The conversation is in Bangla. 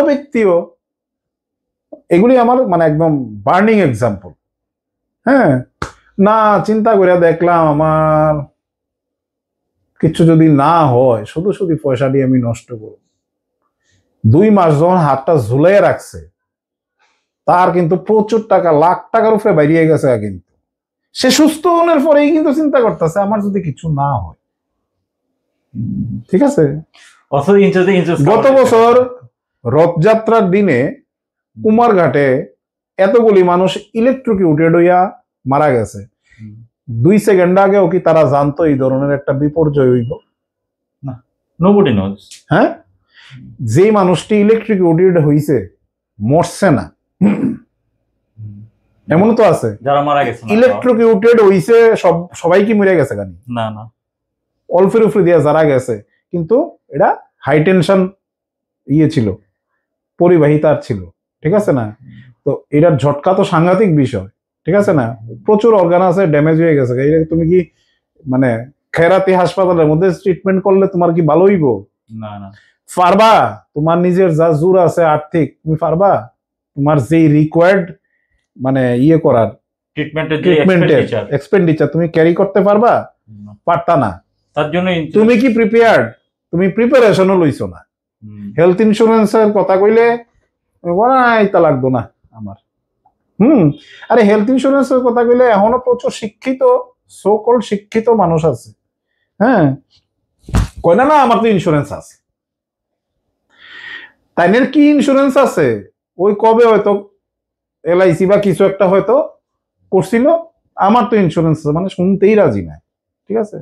ব্যক্তিও এগুলি আমার মানে একদম বার্নিং এক্সাম্পল। হ্যাঁ, না চিন্তা করে দেখলাম আমার কিছু যদি না হয়, শুধু শুধু পয়সা দিয়ে আমি নষ্ট করব। 2 মাস যখন হাতটা ঝুলাই রাখছে, তার কিন্তু প্রচুর টাকা, লাখ টাকার উপরে বাইরে গেছে। কিন্তু সে সুস্থ হওয়ার পরেই কিন্তু চিন্তা করতেছে আমার যদি কিছু না হয়। ঠিক আছে, গত বছর রথযাত্রার দিনে কুমারঘাটে এতগুলি মানুষ ইলেকট্রিকিউটেড হইয়া মারা গেছে। 2 সেকেন্ড আগেও কি তারা জানতো এই ধরনের একটা বিপর্যয় হইব? না, নোবডি নোজ। হ্যাঁ, যে মানুষটি ইলেকট্রিকিউটেড হইছে মরছে না, এমন তো আছে যারা মারা গেছে। ইলেকট্রিকিউটেড হইছে সবাই কি মরে গেছে? গানি না না, অল্পের উপরে দিয়া যারা গেছে, কিন্তু এটা হাই টেনশন ছিল, পরিবাহী তার ছিল। ঠিক আছে না? তো এটার ঝটকা তো সাংঘাতিক বিষয়। ঠিক আছে না? প্রচুর অর্গান আছে ড্যামেজ হয়ে গেছে। তুমি কি মানে খেরাতি হাসপাতালের মধ্যে ট্রিটমেন্ট করলে তোমার কি ভালো হইব? না না, পারবা? তোমার নিজের যা জোর আছে আর্থিক, তুমি পারবা? তোমার যে রিকোয়ার্ড মানে করার ট্রিটমেন্টের এক্সপেন্ডিচার তুমি ক্যারি করতে পারবা? পারতা না। তার জন্য তুমি কি প্রিপেয়ার্ড? তুমি প্রিপারেশনও লইছো না। হেলথ ইন্স্যুরেন্সের কথা কইলে তা লাগতো না আমার। আরে হেলথ ইন্স্যুরেন্সের কথা কইলে এখনো প্রচুর শিক্ষিত, সো কল শিক্ষিত মানুষ আছে। হ্যাঁ, কয় না আমার তো ইন্স্যুরেন্স আছে। তাইনের কি ইন্স্যুরেন্স আছে? ওই কবে হয়তো LIC বা কিছু একটা হয়তো করছিল, আমার তো ইন্স্যুরেন্স আছে, মানে শুনতেই রাজি না। ঠিক আছে,